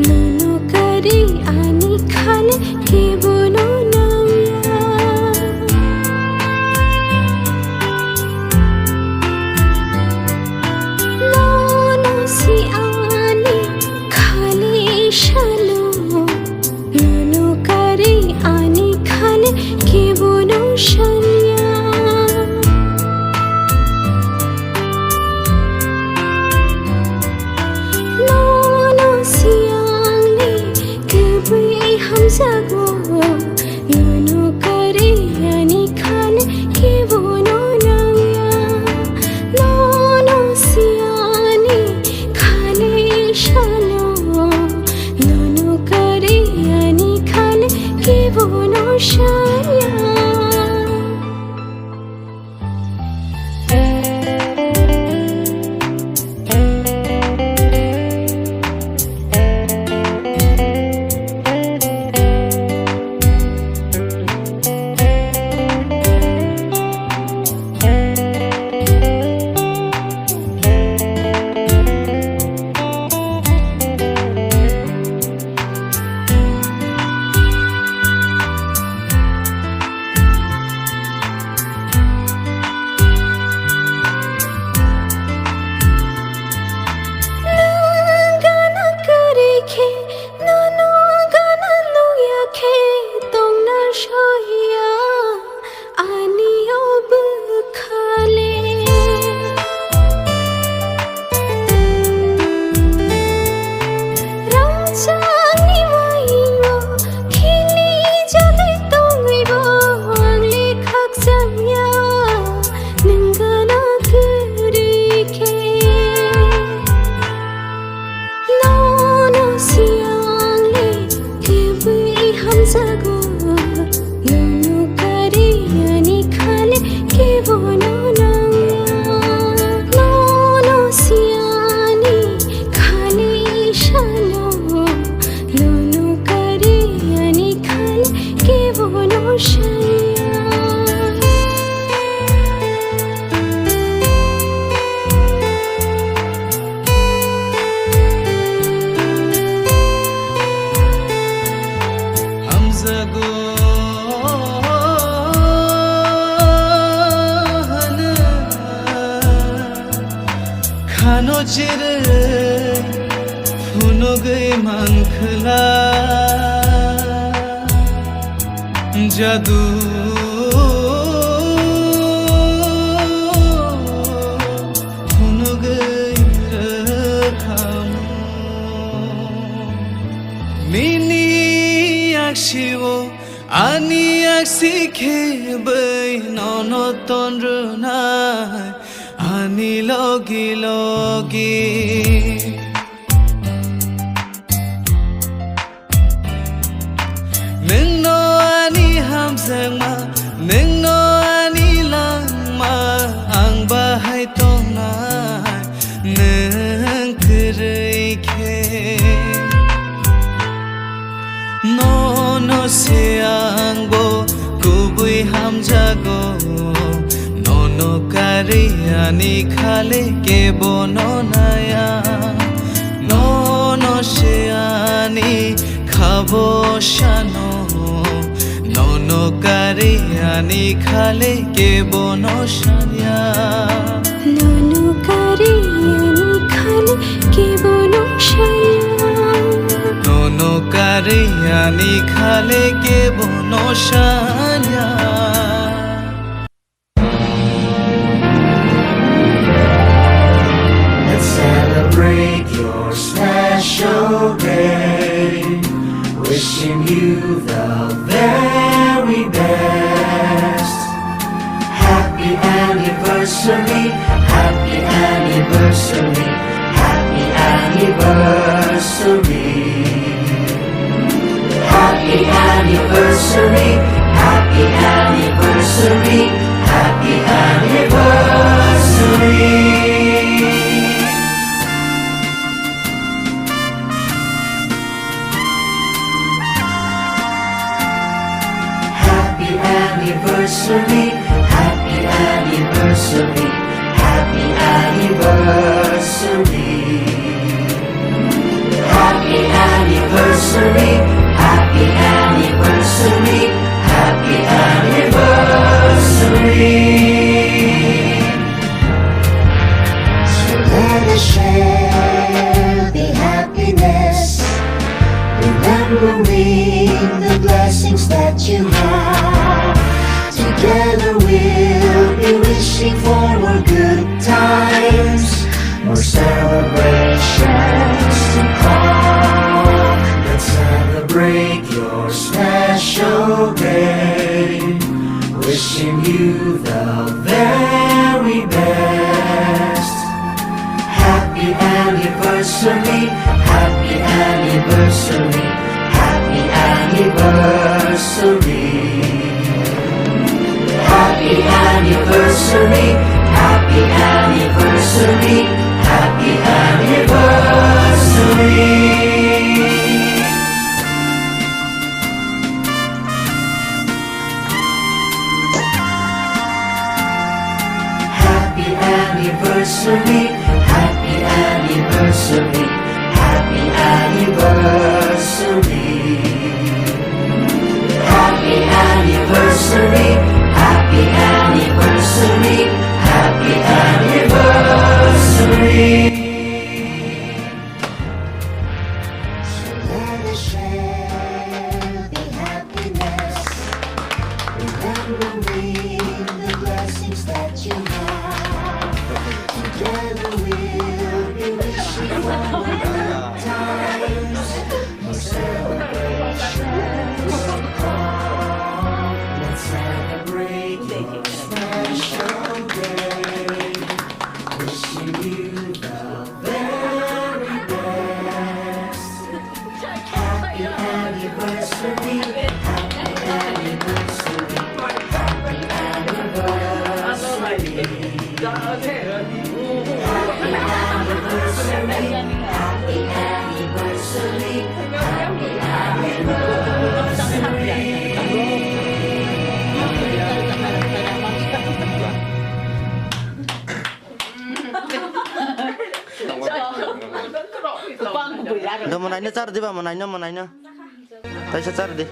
Nono kari ani khale ke bono naya Nono si ani khale shalo Nono kari ani khale ke bono shanya Hamzago nono kare ani khale ke bono naya nono siani khale shalo nono kare ani khale ke bono shaya Hamzago nono kare ani khale ke bono naya nono siani khale shalo nono kare ani khale ke bono shaya Hamzago khano chire phuno gai mankhla jadu phuno gai rakham mini Shivo ani aksikhe bai nono tonruna ani logi logi ningno ani hamzangma ningno ani langma ang bahai tongna nang kreikhe nono siangbo kubui hamzago nono kare ani khale ke bono naya nono siani khabo shano nono kare ani khale ke bono shanya nono kare ani khale ke bono shaya nono kare ani khale ke bono shanya Let's celebrate your special day, wishing you the very best. Happy anniversary, happy anniversary, happy anniversary. Happy anniversary, happy anniversary, happy anniversary. Happy anniversary, happy anniversary, happy anniversary. Happy anniversary. that you have. Together we'll be wishing for more good times, more celebrations to come. Let's celebrate your special day, wishing you the very best. Happy anniversary, happy anniversary, happy anniversary. Happy anniversary, happy anniversary, happy anniversary. Happy anniversary, happy anniversary, happy anniversary. Happy anniversary, happy anniversary, happy anniversary. So let us share the happiness, remembering the blessings that you have. Together we'll be wishing for good times, more celebrations to come. Let's celebrate your special day, wishing you the very best. Happy anniversary, happy anniversary, happy anniversary. Happy anniversary, happy anniversary, happy Udah mau nanya car, di ba? Mau nanya. Tayo sa car, di.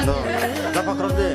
No, dapat cross deh.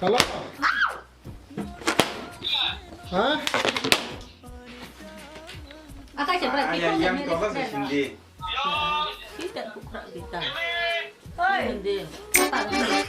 Kalau? Hah? Ayam kau kan sendiri. Kita buka kita. Lu pakai.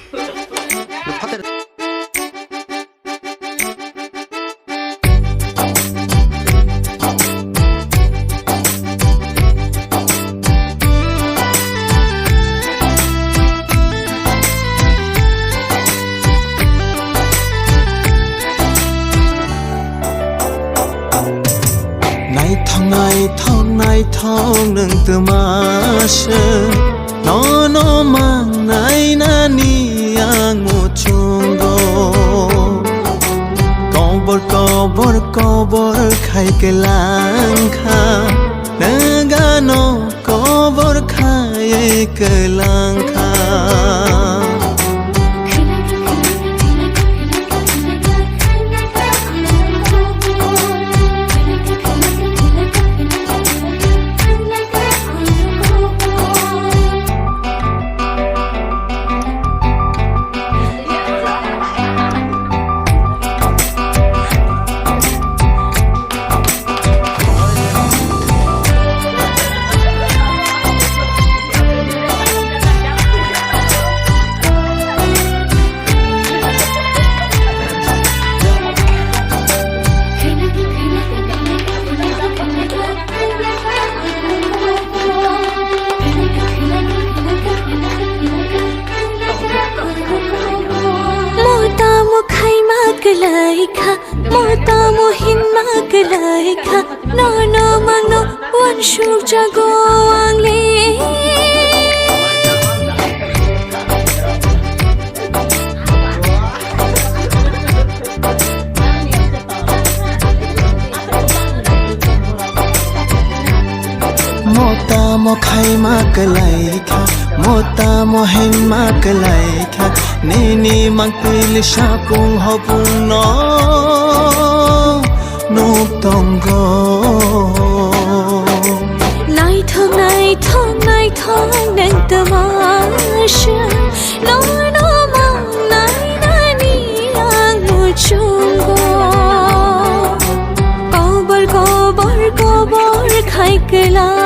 Này thong nâng từ mà sơ nó mang này na ni ang mo chungo có bor khai cái lang kha naga no có bor khai cái lang kha খাই মাক লাইখা মতা মহিন মাক লাইখা নন মানো ওয়ান সূর্য গো আংলে Mota mo khai mak laika Mota mo hen mak laika Nini mang pil shapung hopung no Nup tonggo Nai thong nang tamasha No no mang nai nani ang muchungo Kobor khai kala